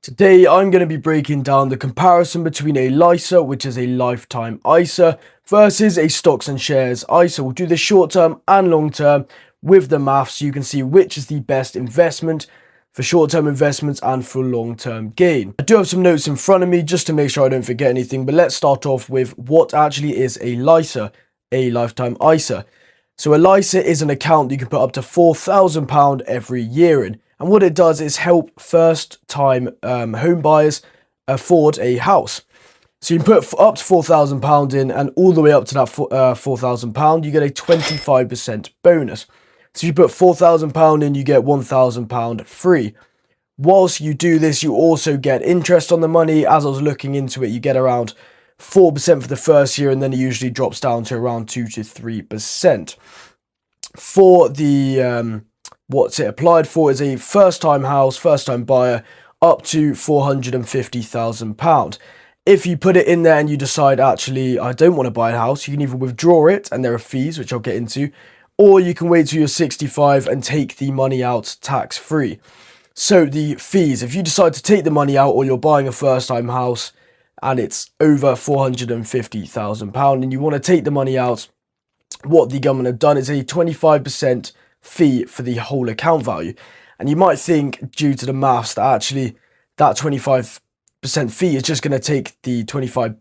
Today, I'm going to be breaking down the comparison between a LISA, which is a lifetime ISA, versus a stocks and shares ISA. We'll do the short term and long term with the maths so you can see which is the best investment for short-term investments and for long-term gain. I do have some notes in front of me just to make sure I don't forget anything, but let's start off with what actually is a LISA, a lifetime ISA. So a LISA is an account that you can put up to £4,000 every year in. And what it does is help first-time home buyers afford a house. So you can put up to £4,000 in, and all the way up to that £4,000, you get a 25% bonus. So you put £4,000 in, you get £1,000 free. Whilst you do this, you also get interest on the money. As I was looking into it, you get around 4% for the first year, and then it usually drops down to around 2 to 3%. For the what's it applied for is a first-time house, first-time buyer, up to £450,000. If you put it in there and you decide, actually, I don't want to buy a house, you can either withdraw it, and there are fees, which I'll get into, or you can wait till you're 65 and take the money out tax-free. So the fees, if you decide to take the money out, or you're buying a first-time house and it's over £450,000 and you want to take the money out, what the government have done is a 25% fee for the whole account value. And you might think, due to the maths, that actually that 25% fee is just going to take the 25%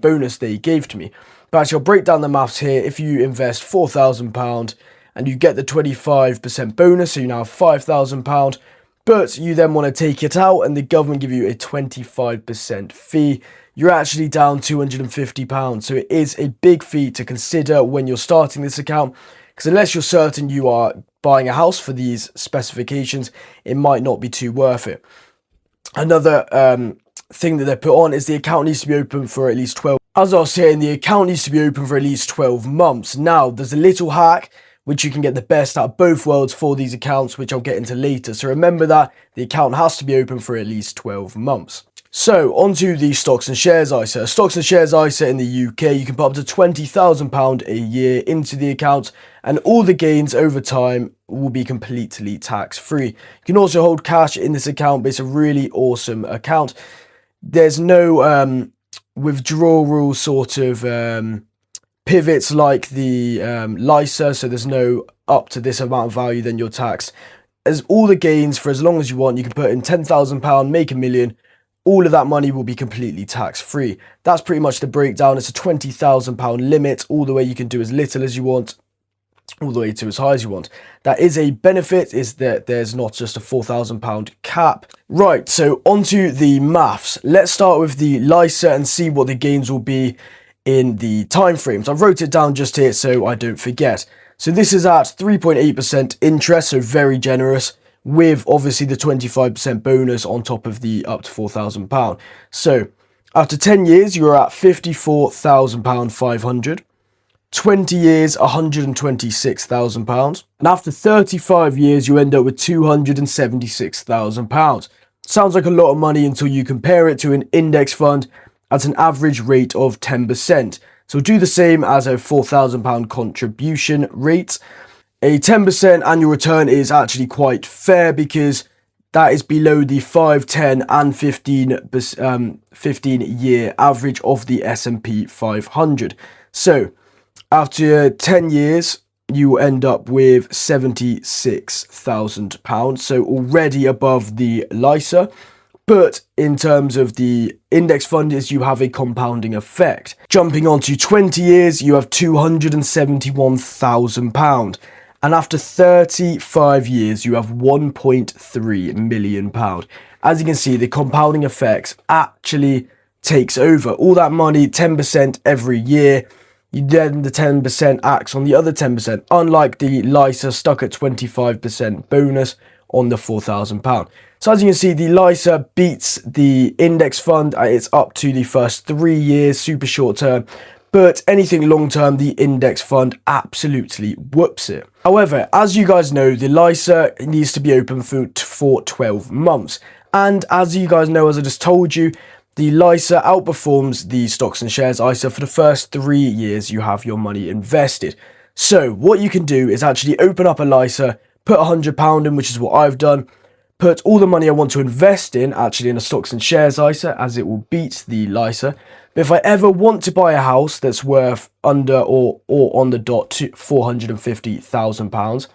bonus they gave to me. But actually, I'll break down the maths here. If you invest £4,000 and you get the 25% bonus, so you now have £5,000, but you then want to take it out and the government give you a 25% fee, you're actually down £250. So it is a big fee to consider when you're starting this account, because unless you're certain you are buying a house for these specifications, it might not be too worth it. Another thing that they put on is the account needs to be open for at least 12. As I was saying, the account needs to be open for at least 12 months. Now, there's a little hack which you can get the best out of both worlds for these accounts, which I'll get into later. So remember that the account has to be open for at least 12 months. So, onto the stocks and shares ISA. Stocks and shares ISA in the UK, you can put up to £20,000 a year into the account, and all the gains over time will be completely tax-free. You can also hold cash in this account, but it's a really awesome account. There's no withdrawal sort of pivots like the LISA, so there's no up to this amount of value, then you're taxed. As all the gains for as long as you want, you can put in £10,000, make $1 million. All of that money will be completely tax-free. That's pretty much the breakdown. It's a £20,000 limit. All the way you can do as little as you want, all the way to as high as you want. That is a benefit, is that there's not just a £4,000 cap. Right, so onto the maths. Let's start with the LISA and see what the gains will be in the time frames. I wrote it down just here so I don't forget. So this is at 3.8% interest, so very generous, with obviously the 25% bonus on top of the up to £4,000. So after 10 years, you're at £54,500. 20 years, £126,000. And after 35 years, you end up with £276,000. Sounds like a lot of money until you compare it to an index fund at an average rate of 10%. So do the same as a £4,000 contribution rate. A 10% annual return is actually quite fair because that is below the 5, 10 and 15-year average of the S&P 500. So after 10 years, you end up with £76,000. So already above the LISA. But in terms of the index fund, is you have a compounding effect. Jumping on to 20 years, you have £271,000. And after 35 years, you have £1.3 million. As you can see, the compounding effects actually takes over. All that money, 10% every year, then the 10% acts on the other 10%, unlike the LISA stuck at 25% bonus on the £4,000. So as you can see, the LISA beats the index fund. It's up to the first 3 years, super short term. But anything long term, the index fund absolutely whoops it. However, as you guys know, the LISA needs to be open for 12 months. And as you guys know, as I just told you, the LISA outperforms the stocks and shares ISA for the first 3 years you have your money invested. So what you can do is actually open up a LISA, put £100 in, which is what I've done, put all the money I want to invest in actually in a stocks and shares ISA, as it will beat the LISA. But if I ever want to buy a house that's worth under or on the dot to £450,000,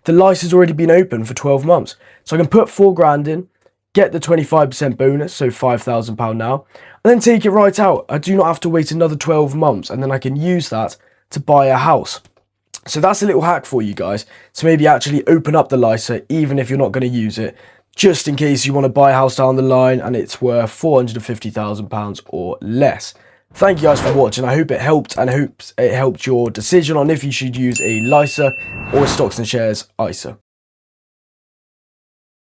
the LISA's already been open for 12 months. So I can put 4 grand in, get the 25% bonus, so £5,000 now, and then take it right out. I do not have to wait another 12 months, and then I can use that to buy a house. So that's a little hack for you guys, to maybe actually open up the LISA, even if you're not going to use it, just in case you want to buy a house down the line and it's worth £450,000 or less. Thank you guys for watching. I hope it helped, and I hope it helped your decision on if you should use a LISA or a stocks and shares ISA.